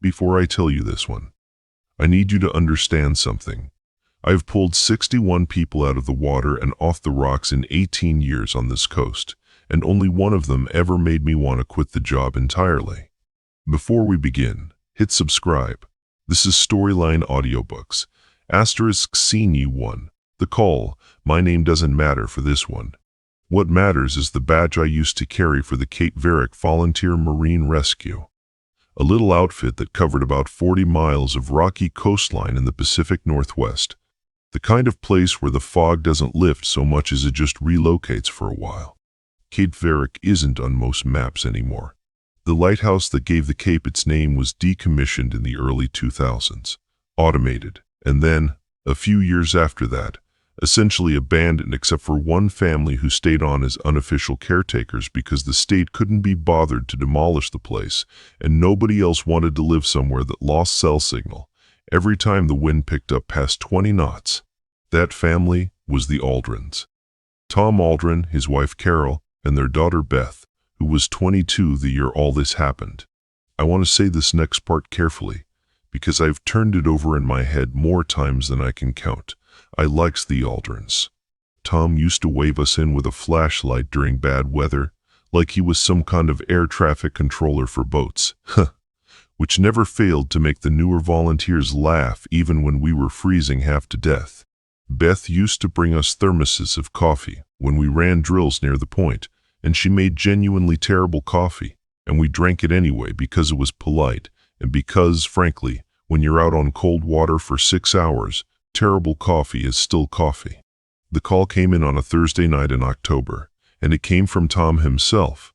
Before I tell you this one, I need you to understand something. I've pulled 61 people out of the water and off the rocks in 18 years on this coast, and only one of them ever made me want to quit the job entirely. Before we begin, hit subscribe. This is Storyline Audiobooks. Asterisk Scene 1. The Call. My name doesn't matter for this one. What matters is the badge I used to carry for the Cape Varick Volunteer Marine Rescue. A little outfit that covered about 40 miles of rocky coastline in the Pacific Northwest. The kind of place where the fog doesn't lift so much as it just relocates for a while. Cape Varick isn't on most maps anymore. The lighthouse that gave the Cape its name was decommissioned in the early 2000s, automated, and then, a few years after that, essentially abandoned except for one family who stayed on as unofficial caretakers because the state couldn't be bothered to demolish the place, and nobody else wanted to live somewhere that lost cell signal every time the wind picked up past 20 knots. That family was the Aldrins. Tom Aldrin, his wife Carol, and their daughter Beth, who was 22 the year all this happened. I want to say this next part carefully, because I've turned it over in my head more times than I can count. I likes the Aldrins. Tom used to wave us in with a flashlight during bad weather, like he was some kind of air traffic controller for boats, which never failed to make the newer volunteers laugh even when we were freezing half to death. Beth used to bring us thermoses of coffee when we ran drills near the point, and she made genuinely terrible coffee, and we drank it anyway because it was polite, and because, frankly, when you're out on cold water for 6 hours, terrible coffee is still coffee. The call came in on a Thursday night in October, and it came from Tom himself,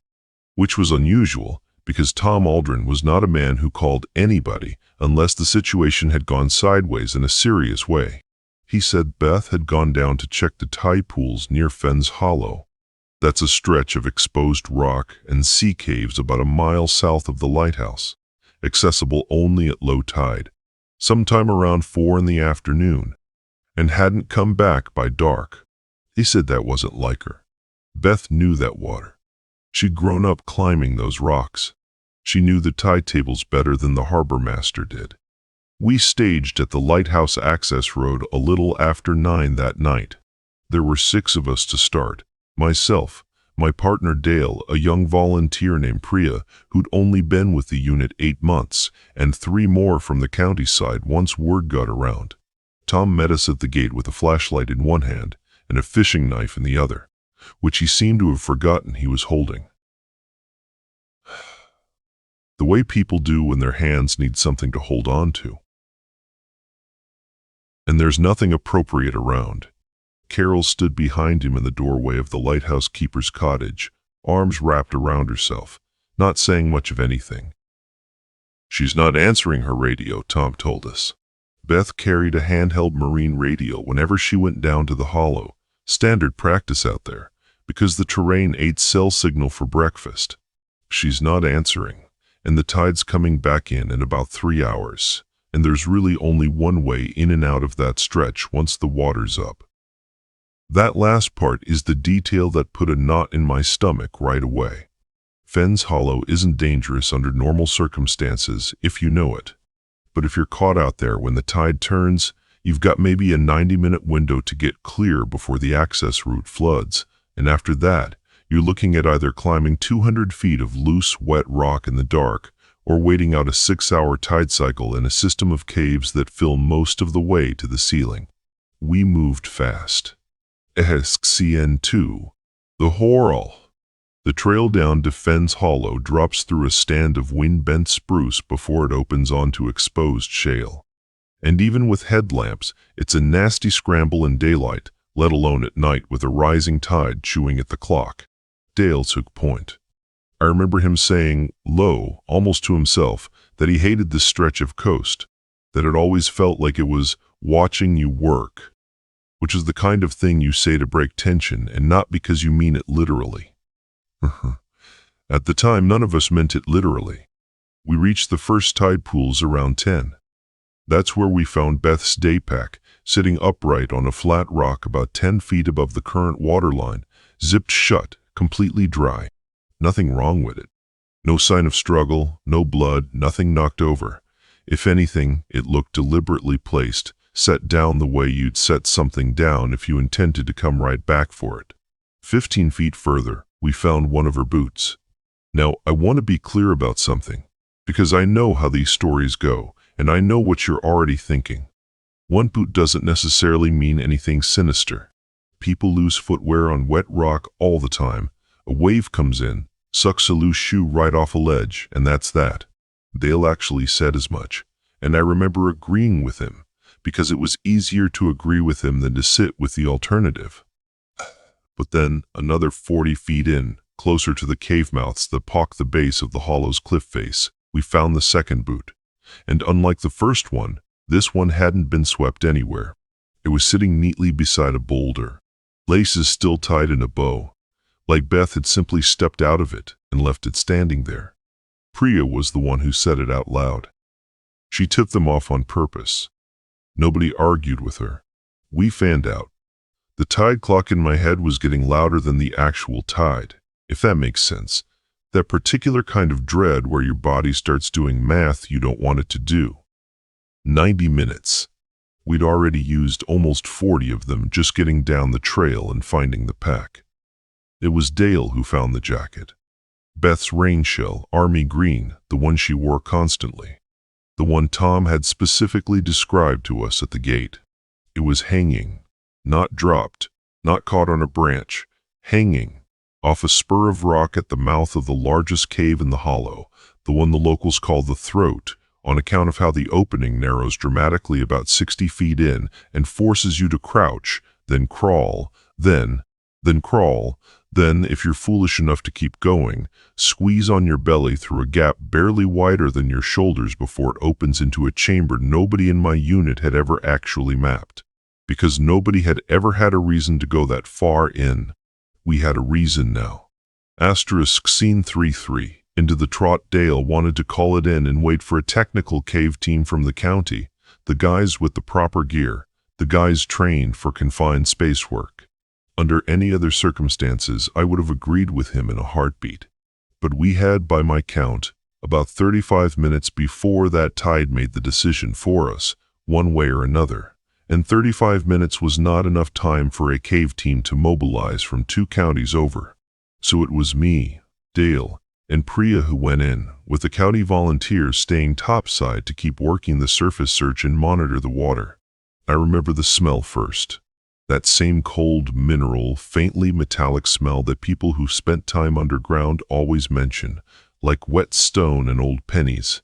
which was unusual because Tom Aldrin was not a man who called anybody unless the situation had gone sideways in a serious way. He said Beth had gone down to check the tide pools near Fens Hollow. That's a stretch of exposed rock and sea caves about a mile south of the lighthouse, accessible only at low tide, sometime around 4 in the afternoon, and hadn't come back by dark. He said that wasn't like her. Beth knew that water. She'd grown up climbing those rocks. She knew the tide tables better than the harbor master did. We staged at the lighthouse access road a little after 9 that night. There were 6 of us to start. Myself, my partner Dale, a young volunteer named Priya, who'd only been with the unit 8 months, and 3 more from the county side once word got around. Tom met us at the gate with a flashlight in one hand and a fishing knife in the other, which he seemed to have forgotten he was holding. The way people do when their hands need something to hold on to. And there's nothing appropriate around. Carol stood behind him in the doorway of the lighthouse keeper's cottage, arms wrapped around herself, not saying much of anything. She's not answering her radio, Tom told us. Beth carried a handheld marine radio whenever she went down to the hollow, standard practice out there, because the terrain ate cell signal for breakfast. She's not answering, and the tide's coming back in about 3 hours, and there's really only one way in and out of that stretch once the water's up. That last part is the detail that put a knot in my stomach right away. Fens Hollow isn't dangerous under normal circumstances if you know it. But if you're caught out there when the tide turns, you've got maybe a 90-minute window to get clear before the access route floods, and after that, you're looking at either climbing 200 feet of loose, wet rock in the dark, or waiting out a 6-hour tide cycle in a system of caves that fill most of the way to the ceiling. We moved fast. SCN2. The Horrell. The trail down to Fens Hollow drops through a stand of wind-bent spruce before it opens onto exposed shale. And even with headlamps, it's a nasty scramble in daylight, let alone at night with a rising tide chewing at the clock. Dale took point. I remember him saying, low, almost to himself, that he hated this stretch of coast, that it always felt like it was watching you work, which is the kind of thing you say to break tension and not because you mean it literally. At the time, none of us meant it literally. We reached the first tide pools around 10. That's where we found Beth's day pack, sitting upright on a flat rock about 10 feet above the current waterline, zipped shut, completely dry. Nothing wrong with it. No sign of struggle, no blood, nothing knocked over. If anything, it looked deliberately placed, set down the way you'd set something down if you intended to come right back for it. 15 feet further, we found one of her boots. Now, I want to be clear about something, because I know how these stories go, and I know what you're already thinking. One boot doesn't necessarily mean anything sinister. People lose footwear on wet rock all the time. A wave comes in, sucks a loose shoe right off a ledge, and that's that. Dale actually said as much, and I remember agreeing with him, because it was easier to agree with him than to sit with the alternative. But then, another 40 feet in, closer to the cave mouths that pock the base of the hollow's cliff face, we found the second boot. And unlike the first one, this one hadn't been swept anywhere. It was sitting neatly beside a boulder, laces still tied in a bow, like Beth had simply stepped out of it and left it standing there. Priya was the one who said it out loud. She tipped them off on purpose. Nobody argued with her. We fanned out. The tide clock in my head was getting louder than the actual tide, if that makes sense. That particular kind of dread where your body starts doing math you don't want it to do. 90 minutes. We'd already used almost 40 of them just getting down the trail and finding the pack. It was Dale who found the jacket. Beth's rain shell, army green, the one she wore constantly. The one Tom had specifically described to us at the gate. It was hanging, not dropped, not caught on a branch, hanging, off a spur of rock at the mouth of the largest cave in the hollow, the one the locals call the Throat, on account of how the opening narrows dramatically about 60 feet in and forces you to crouch, then crawl, then crawl, then, if you're foolish enough to keep going, squeeze on your belly through a gap barely wider than your shoulders before it opens into a chamber nobody in my unit had ever actually mapped. Because nobody had ever had a reason to go that far in. We had a reason now. Asterisk scene 3-3. Into the trot. Dale wanted to call it in and wait for a technical cave team from the county, the guys with the proper gear, the guys trained for confined space work. Under any other circumstances, I would have agreed with him in a heartbeat. But we had, by my count, about 35 minutes before that tide made the decision for us, one way or another. And 35 minutes was not enough time for a cave team to mobilize from 2 counties over. So it was me, Dale, and Priya who went in, with the county volunteers staying topside to keep working the surface search and monitor the water. I remember the smell first. That same cold, mineral, faintly metallic smell that people who spent time underground always mention, like wet stone and old pennies.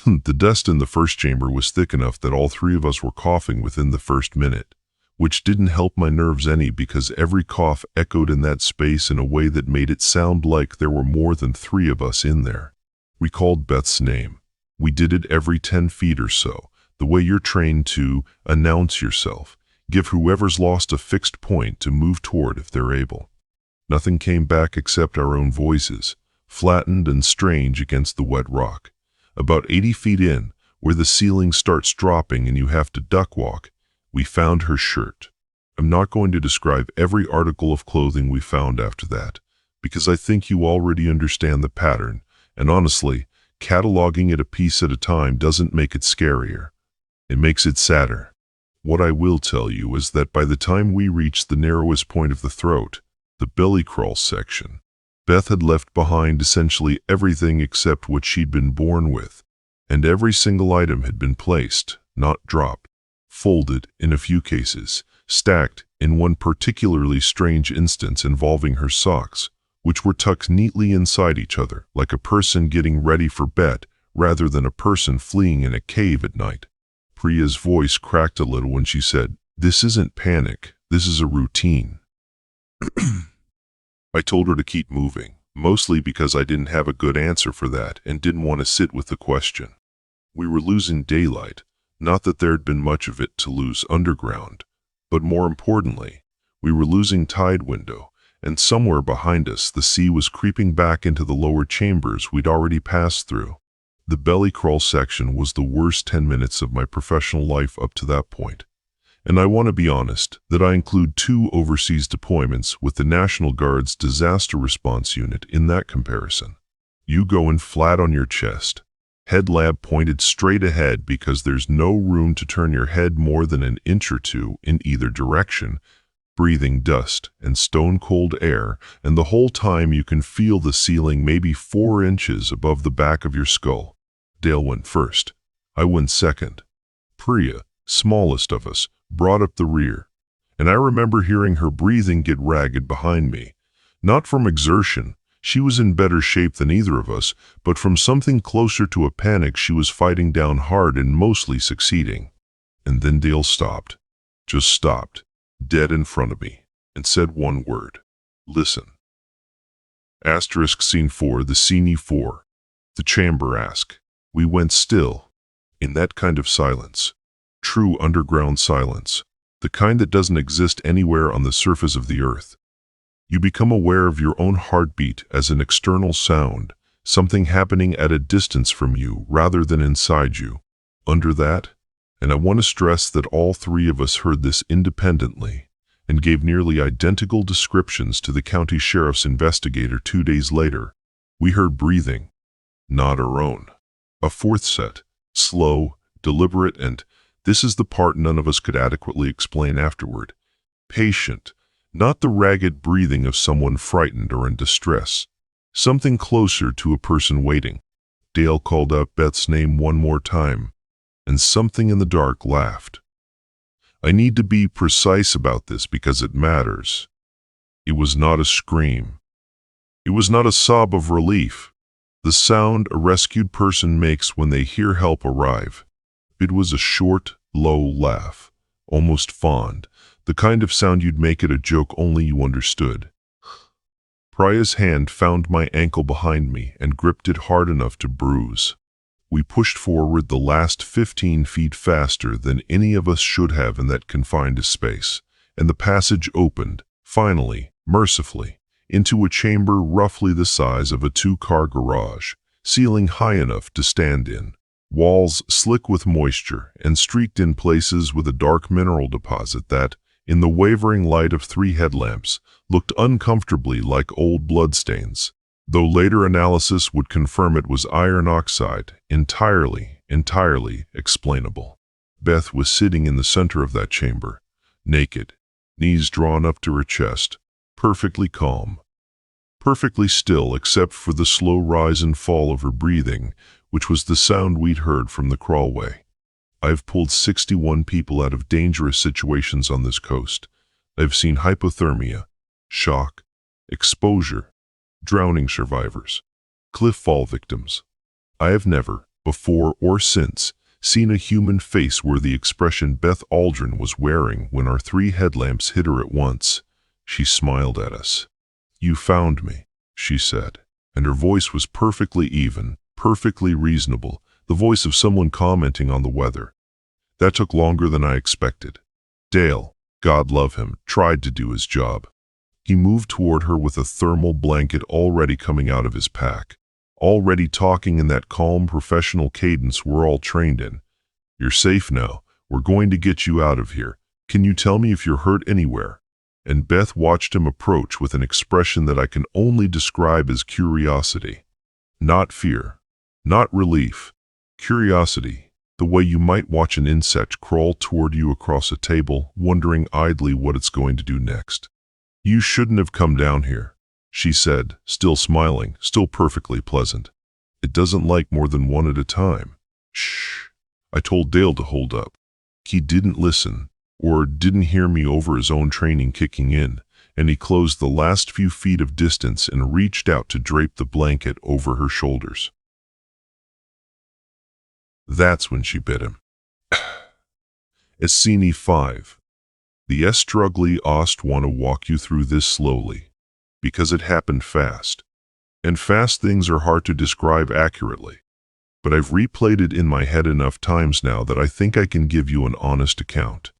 The dust in the first chamber was thick enough that all 3 of us were coughing within the first minute, which didn't help my nerves any because every cough echoed in that space in a way that made it sound like there were more than 3 of us in there. We called Beth's name. We did it every 10 feet or so, the way you're trained to announce yourself. Give whoever's lost a fixed point to move toward if they're able. Nothing came back except our own voices, flattened and strange against the wet rock. About 80 feet in, where the ceiling starts dropping and you have to duck walk, we found her shirt. I'm not going to describe every article of clothing we found after that, because I think you already understand the pattern, and honestly, cataloging it a piece at a time doesn't make it scarier. It makes it sadder. What I will tell you is that by the time we reached the narrowest point of the throat, the belly crawl section, Beth had left behind essentially everything except what she'd been born with, and every single item had been placed, not dropped, folded in a few cases, stacked in one particularly strange instance involving her socks, which were tucked neatly inside each other, like a person getting ready for bed rather than a person fleeing in a cave at night. Priya's voice cracked a little when she said, "This isn't panic, this is a routine." I told her to keep moving, mostly because I didn't have a good answer for that and didn't want to sit with the question. We were losing daylight, not that there'd been much of it to lose underground, but more importantly, we were losing tide window, and somewhere behind us the sea was creeping back into the lower chambers we'd already passed through. The belly crawl section was the worst 10 minutes of my professional life up to that point. And I want to be honest that I include 2 overseas deployments with the National Guard's Disaster Response Unit in that comparison. You go in flat on your chest, Headlamp pointed straight ahead because there's no room to turn your head more than an inch or two in either direction, breathing dust and stone-cold air, and the whole time you can feel the ceiling maybe 4 inches above the back of your skull. Dale went first. I went second. Priya, smallest of us, brought up the rear, and I remember hearing her breathing get ragged behind me. Not from exertion, she was in better shape than either of us, but from something closer to a panic she was fighting down hard and mostly succeeding. And then Dale stopped. Just stopped, dead in front of me, and said one word. Listen. Asterisk Scene 4, the Scene 4. The chamber ask. We went still, in that kind of silence. True underground silence. The kind that doesn't exist anywhere on the surface of the earth. You become aware of your own heartbeat as an external sound, something happening at a distance from you rather than inside you. Under that, and I want to stress that all three of us heard this independently and gave nearly identical descriptions to the county sheriff's investigator 2 days later. We heard breathing, not our own. A fourth set, slow, deliberate, and this is the part none of us could adequately explain afterward. Patient, not the ragged breathing of someone frightened or in distress. Something closer to a person waiting. Dale called out Beth's name one more time, and something in the dark laughed. I need to be precise about this because it matters. It was not a scream. It was not a sob of relief. The sound a rescued person makes when they hear help arrive. It was a short, low laugh, almost fond, the kind of sound you'd make at a joke only you understood. Priya's hand found my ankle behind me and gripped it hard enough to bruise. We pushed forward the last 15 feet faster than any of us should have in that confined space, and the passage opened, finally, mercifully, into a chamber roughly the size of a 2-car garage, ceiling high enough to stand in. Walls slick with moisture and streaked in places with a dark mineral deposit that, in the wavering light of 3 headlamps, looked uncomfortably like old bloodstains, though later analysis would confirm it was iron oxide, entirely explainable. Beth was sitting in the center of that chamber, naked, knees drawn up to her chest, perfectly calm, perfectly still except for the slow rise and fall of her breathing, which was the sound we'd heard from the crawlway. I've pulled 61 people out of dangerous situations on this coast. I've seen hypothermia, shock, exposure, drowning survivors, cliff fall victims. I have never, before or since, seen a human face wear the expression Beth Aldrin was wearing when our 3 headlamps hit her at once. She smiled at us. You found me, she said, and her voice was perfectly even, perfectly reasonable, the voice of someone commenting on the weather. That took longer than I expected. Dale, God love him, tried to do his job. He moved toward her with a thermal blanket already coming out of his pack, already talking in that calm professional cadence we're all trained in. You're safe now. We're going to get you out of here. Can you tell me if you're hurt anywhere? And Beth watched him approach with an expression that I can only describe as curiosity. Not fear, not relief, curiosity, the way you might watch an insect crawl toward you across a table, wondering idly what it's going to do next. You shouldn't have come down here, she said, still smiling, still perfectly pleasant. It doesn't like more than one at a time. Shh. I told Dale to hold up. He didn't listen, or didn't hear me over his own training kicking in, and he closed the last few feet of distance and reached out to drape the blanket over her shoulders. That's when she bit him. Scene 5. The struggly ost want to walk you through this slowly, because it happened fast. And fast things are hard to describe accurately. But I've replayed it in my head enough times now that I think I can give you an honest account.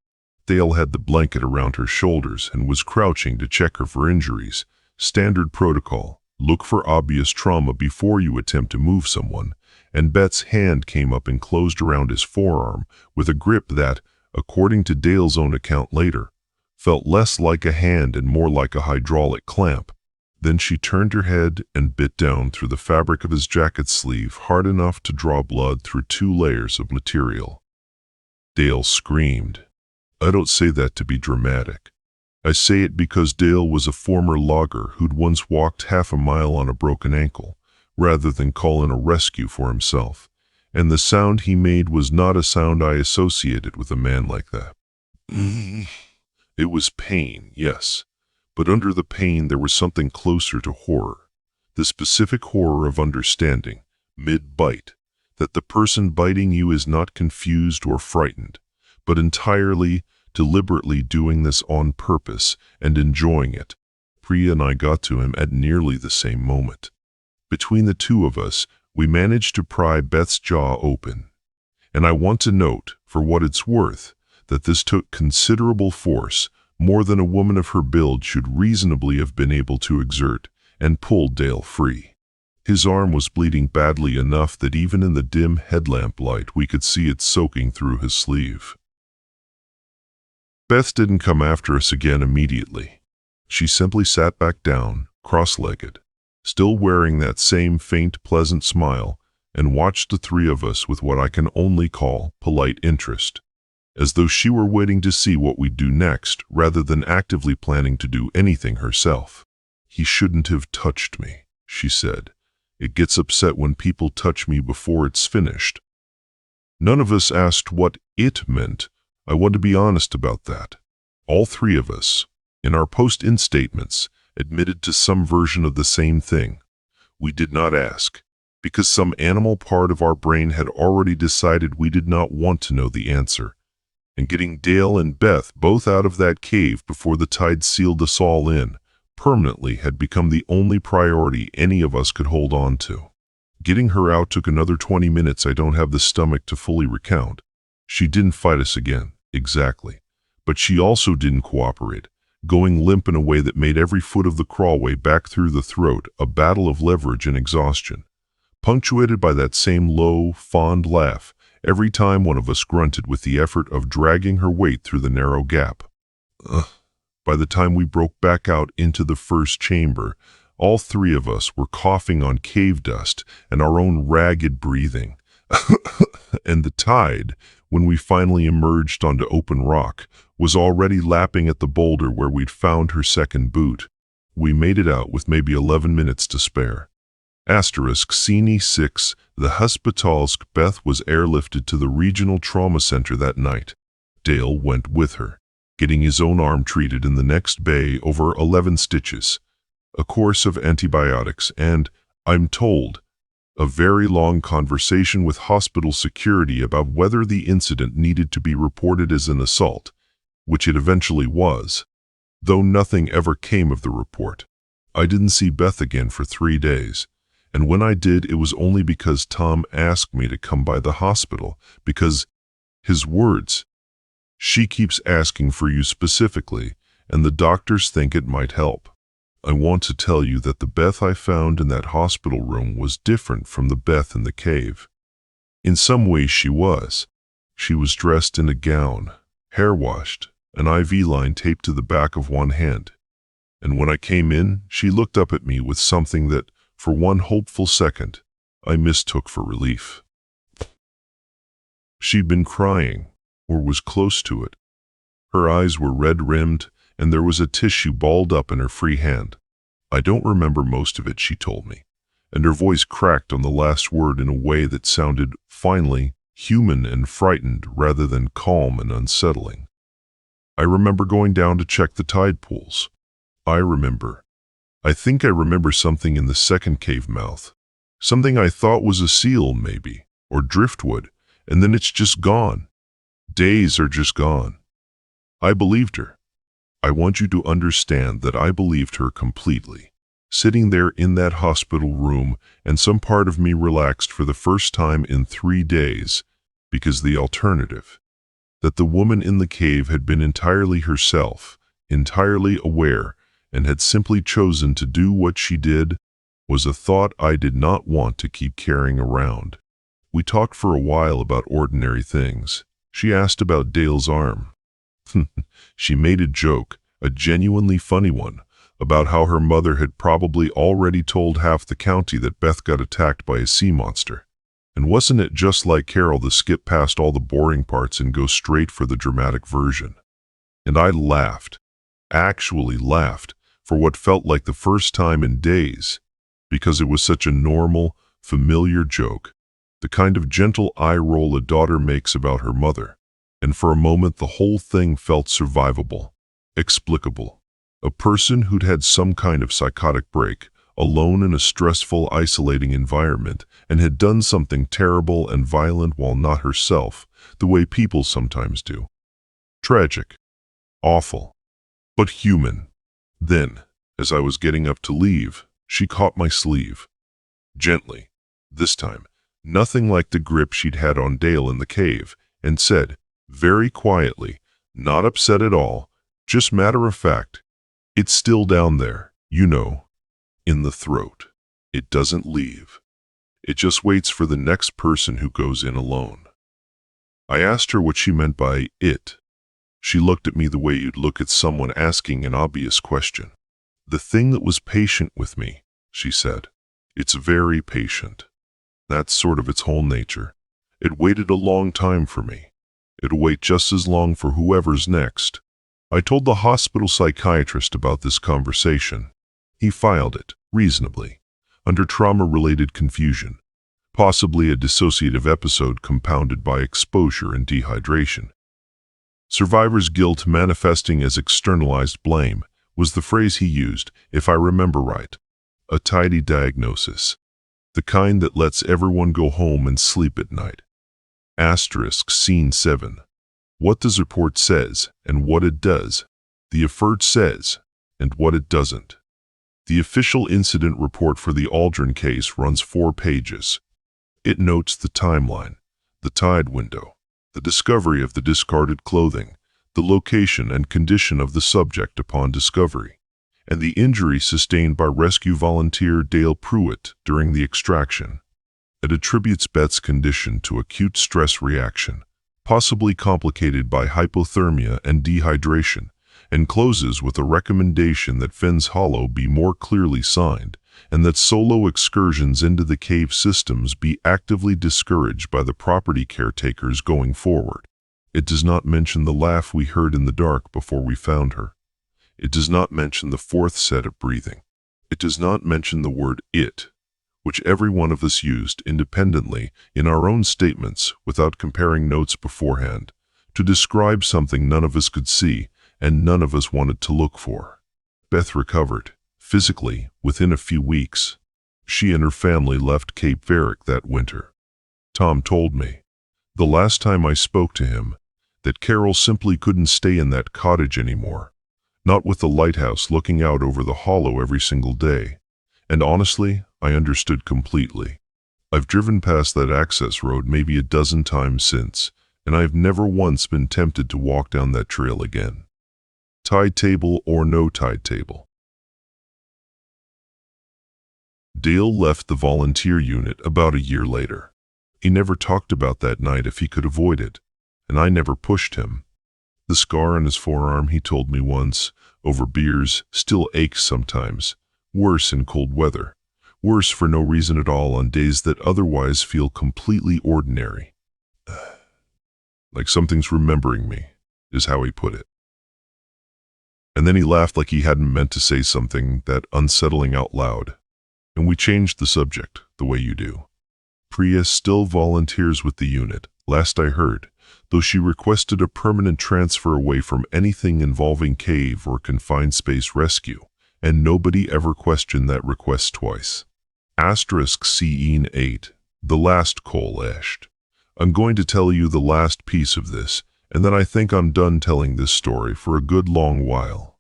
Dale had the blanket around her shoulders and was crouching to check her for injuries. Standard protocol, look for obvious trauma before you attempt to move someone, and Beth's hand came up and closed around his forearm with a grip that, according to Dale's own account later, felt less like a hand and more like a hydraulic clamp. Then she turned her head and bit down through the fabric of his jacket sleeve hard enough to draw blood through 2 layers of material. Dale screamed. I don't say that to be dramatic. I say it because Dale was a former logger who'd once walked half a mile on a broken ankle, rather than call in a rescue for himself, and the sound he made was not a sound I associated with a man like that. It was pain, yes, but under the pain there was something closer to horror, the specific horror of understanding, mid-bite, that the person biting you is not confused or frightened, but entirely, deliberately doing this on purpose and enjoying it. Priya and I got to him at nearly the same moment. Between the two of us, we managed to pry Beth's jaw open. And I want to note, for what it's worth, that this took considerable force, more than a woman of her build should reasonably have been able to exert, and pulled Dale free. His arm was bleeding badly enough that even in the dim headlamp light we could see it soaking through his sleeve. Beth didn't come after us again immediately. She simply sat back down, cross-legged, still wearing that same faint, pleasant smile, and watched the 3 of us with what I can only call polite interest, as though she were waiting to see what we'd do next rather than actively planning to do anything herself. He shouldn't have touched me, she said. It gets upset when people touch me before it's finished. None of us asked what it meant. I want to be honest about that. All 3 of us, in our post-in statements, admitted to some version of the same thing. We did not ask, because some animal part of our brain had already decided we did not want to know the answer. And getting Dale and Beth both out of that cave before the tide sealed us all in, permanently had become the only priority any of us could hold on to. Getting her out took another 20 minutes I don't have the stomach to fully recount. She didn't fight us again, exactly. But she also didn't cooperate, going limp in a way that made every foot of the crawlway back through the throat a battle of leverage and exhaustion, punctuated by that same low, fond laugh every time one of us grunted with the effort of dragging her weight through the narrow gap. By the time we broke back out into the first chamber, all 3 of us were coughing on cave dust and our own ragged breathing. And the tide, when we finally emerged onto open rock, was already lapping at the boulder where we'd found her second boot. We made it out with maybe 11 minutes to spare. Scene 6, the Hospitalsk. Beth was airlifted to the regional trauma center that night. Dale went with her, getting his own arm treated in the next bay over 11 stitches, a course of antibiotics, and, I'm told, a very long conversation with hospital security about whether the incident needed to be reported as an assault, which it eventually was, though nothing ever came of the report. I didn't see Beth again for 3 days, and when I did, it was only because Tom asked me to come by the hospital, because, his words, she keeps asking for you specifically, and the doctors think it might help. I want to tell you that the Beth I found in that hospital room was different from the Beth in the cave. In some ways she was. She was dressed in a gown, hair washed, an IV line taped to the back of one hand. And when I came in, she looked up at me with something that, for one hopeful second, I mistook for relief. She'd been crying, or was close to it. Her eyes were red-rimmed, and there was a tissue balled up in her free hand. I don't remember most of it, she told me, and her voice cracked on the last word in a way that sounded, finally, human and frightened rather than calm and unsettling. I remember going down to check the tide pools. I think I remember something in the second cave mouth. Something I thought was a seal, maybe, or driftwood, and then it's just gone. Days are just gone. I believed her. I want you to understand that I believed her completely. Sitting there in that hospital room, and some part of me relaxed for the first time in 3 days, because the alternative, that the woman in the cave had been entirely herself, entirely aware, and had simply chosen to do what she did, was a thought I did not want to keep carrying around. We talked for a while about ordinary things. She asked about Dale's arm. She made a joke, a genuinely funny one, about how her mother had probably already told half the county that Beth got attacked by a sea monster. And wasn't it just like Carol to skip past all the boring parts and go straight for the dramatic version? And I laughed, actually laughed, for what felt like the first time in days, because it was such a normal, familiar joke, the kind of gentle eye roll a daughter makes about her mother. And for a moment the whole thing felt survivable, explicable. A person who'd had some kind of psychotic break, alone in a stressful, isolating environment, and had done something terrible and violent while not herself, the way people sometimes do. Tragic. Awful. But human. Then, as I was getting up to leave, she caught my sleeve. Gently, this time, nothing like the grip she'd had on Dale in the cave, and said, very quietly, not upset at all, just matter of fact, "It's still down there, you know, in the throat. It doesn't leave. It just waits for the next person who goes in alone." I asked her what she meant by it. She looked at me the way you'd look at someone asking an obvious question. "The thing that was patient with me," she said. "It's very patient. That's sort of its whole nature. It waited a long time for me. It'll wait just as long for whoever's next." I told the hospital psychiatrist about this conversation. He filed it, reasonably, under trauma-related confusion, possibly a dissociative episode compounded by exposure and dehydration. Survivor's guilt manifesting as externalized blame was the phrase he used, if I remember right. A tidy diagnosis. The kind that lets everyone go home and sleep at night. Asterisk Scene 7. What this report says, and what it does. The AFERT says, and what it doesn't. The official incident report for the Aldrin case runs 4 pages. It notes the timeline, the tide window, the discovery of the discarded clothing, the location and condition of the subject upon discovery, and the injury sustained by rescue volunteer Dale Pruitt during the extraction. It attributes Beth's condition to acute stress reaction, possibly complicated by hypothermia and dehydration, and closes with a recommendation that Fens Hollow be more clearly signed, and that solo excursions into the cave systems be actively discouraged by the property caretakers going forward. It does not mention the laugh we heard in the dark before we found her. It does not mention the 4th set of breathing. It does not mention the word "it," which every one of us used independently in our own statements without comparing notes beforehand, to describe something none of us could see and none of us wanted to look for. Beth recovered, physically, within a few weeks. She and her family left Cape Varick that winter. Tom told me, the last time I spoke to him, that Carol simply couldn't stay in that cottage anymore, not with the lighthouse looking out over the hollow every single day. And honestly, I understood completely. I've driven past that access road maybe a dozen times since, and I've never once been tempted to walk down that trail again. Tide table or no tide table. Dale left the volunteer unit about a year later. He never talked about that night if he could avoid it, and I never pushed him. The scar on his forearm, he told me once, over beers, still aches sometimes, worse in cold weather. Worse for no reason at all on days that otherwise feel completely ordinary. Like something's remembering me, is how he put it. And then he laughed like he hadn't meant to say something that unsettling out loud. And we changed the subject, the way you do. Priya still volunteers with the unit, last I heard, though she requested a permanent transfer away from anything involving cave or confined space rescue, and nobody ever questioned that request twice. Asterisk Scene 8. The last coal ashed. I'm going to tell you the last piece of this, and then I think I'm done telling this story for a good long while.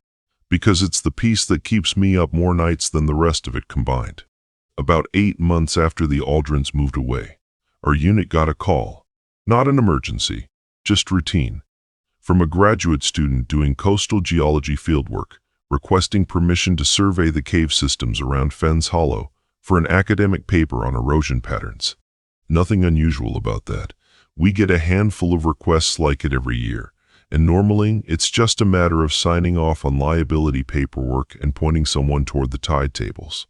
Because it's the piece that keeps me up more nights than the rest of it combined. About 8 months after the Aldrins moved away, our unit got a call. Not an emergency, just routine. From a graduate student doing coastal geology fieldwork, requesting permission to survey the cave systems around Fens Hollow for an academic paper on erosion patterns. Nothing unusual about that. We get a handful of requests like it every year, and normally it's just a matter of signing off on liability paperwork and pointing someone toward the tide tables.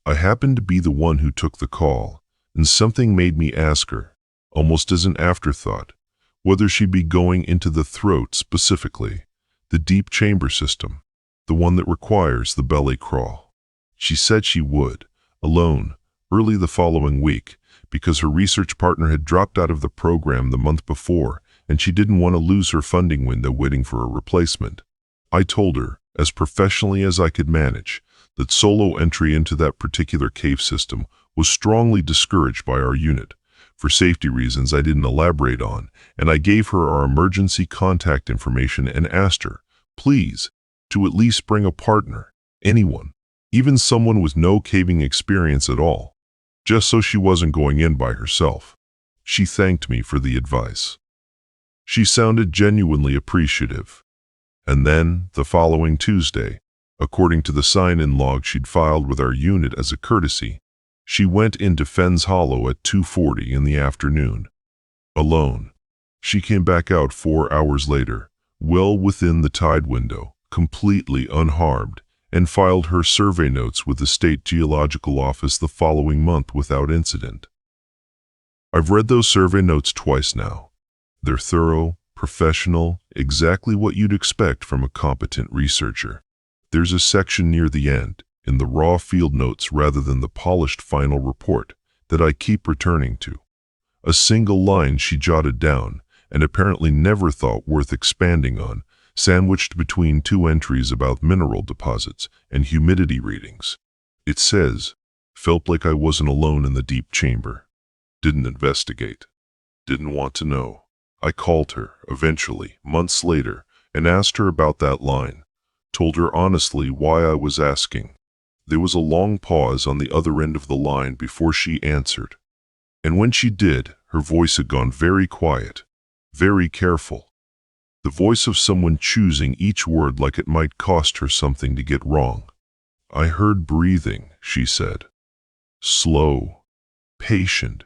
I happened to be the one who took the call, and something made me ask her, almost as an afterthought, whether she'd be going into the throat specifically, the deep chamber system, the one that requires the belly crawl. She said she would, alone, early the following week, because her research partner had dropped out of the program the month before, and she didn't want to lose her funding window waiting for a replacement. I told her, as professionally as I could manage, that solo entry into that particular cave system was strongly discouraged by our unit, for safety reasons I didn't elaborate on, and I gave her our emergency contact information and asked her, please, to at least bring a partner, anyone, even someone with no caving experience at all, just so she wasn't going in by herself. She thanked me for the advice. She sounded genuinely appreciative. And then, the following Tuesday, according to the sign-in log she'd filed with our unit as a courtesy, she went into Fens Hollow at 2:40 in the afternoon. Alone. She came back out 4 hours later, well within the tide window, completely unharmed, and filed her survey notes with the State Geological Office the following month without incident. I've read those survey notes twice now. They're thorough, professional, exactly what you'd expect from a competent researcher. There's a section near the end, in the raw field notes rather than the polished final report, that I keep returning to. A single line she jotted down, and apparently never thought worth expanding on, sandwiched between 2 entries about mineral deposits and humidity readings. It says, felt like I wasn't alone in the deep chamber. Didn't investigate. Didn't want to know. I called her, eventually, months later, and asked her about that line. Told her honestly why I was asking. There was a long pause on the other end of the line before she answered. And when she did, her voice had gone very quiet, very careful. The voice of someone choosing each word like it might cost her something to get wrong. I heard breathing, she said. Slow, patient,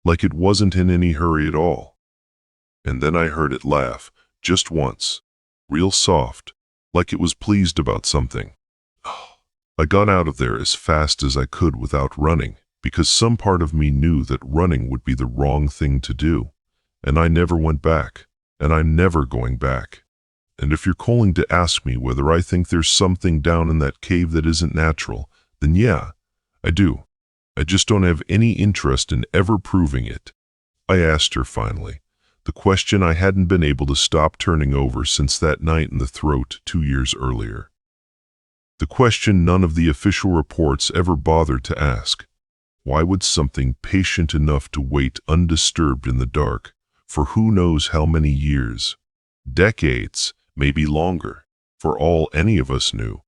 like it wasn't in any hurry at all. And then I heard it laugh, just once, real soft, like it was pleased about something. I got out of there as fast as I could without running, because some part of me knew that running would be the wrong thing to do. And I never went back, and I'm never going back. And if you're calling to ask me whether I think there's something down in that cave that isn't natural, then yeah, I do. I just don't have any interest in ever proving it. I asked her finally, the question I hadn't been able to stop turning over since that night in the throat 2 years earlier. The question none of the official reports ever bothered to ask. Why would something patient enough to wait undisturbed in the dark for who knows how many years, decades, maybe longer, for all any of us knew,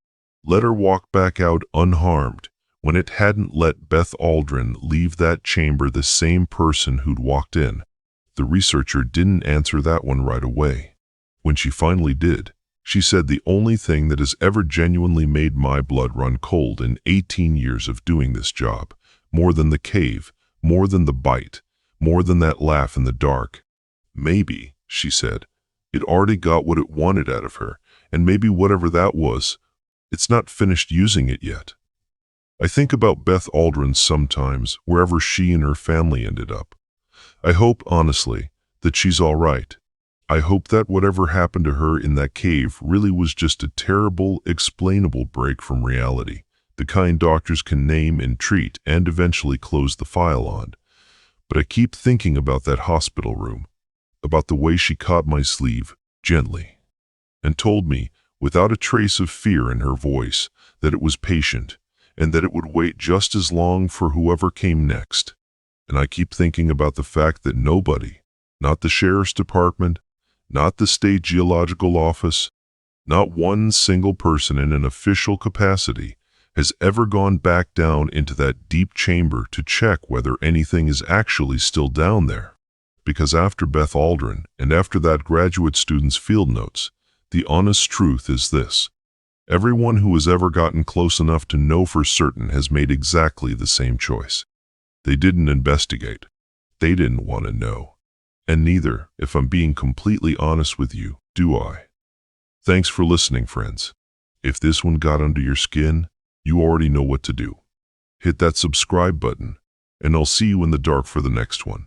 let her walk back out unharmed when it hadn't let Beth Aldrin leave that chamber the same person who'd walked in? The researcher didn't answer that one right away. When she finally did, she said the only thing that has ever genuinely made my blood run cold in 18 years of doing this job, more than the cave, more than the bite, more than that laugh in the dark. Maybe, she said, it already got what it wanted out of her, and maybe whatever that was, it's not finished using it yet. I think about Beth Aldrin sometimes, wherever she and her family ended up. I hope, honestly, that she's all right. I hope that whatever happened to her in that cave really was just a terrible, explainable break from reality, the kind doctors can name and treat and eventually close the file on. But I keep thinking about that hospital room, about the way she caught my sleeve, gently, and told me, without a trace of fear in her voice, that it was patient, and that it would wait just as long for whoever came next. And I keep thinking about the fact that nobody, not the sheriff's department, not the State Geological Office, not one single person in an official capacity, has ever gone back down into that deep chamber to check whether anything is actually still down there. Because after Beth Aldrin and after that graduate student's field notes, the honest truth is this. Everyone who has ever gotten close enough to know for certain has made exactly the same choice. They didn't investigate. They didn't want to know. And neither, if I'm being completely honest with you, do I? Thanks for listening, friends. If this one got under your skin, you already know what to do. Hit that subscribe button, and I'll see you in the dark for the next one.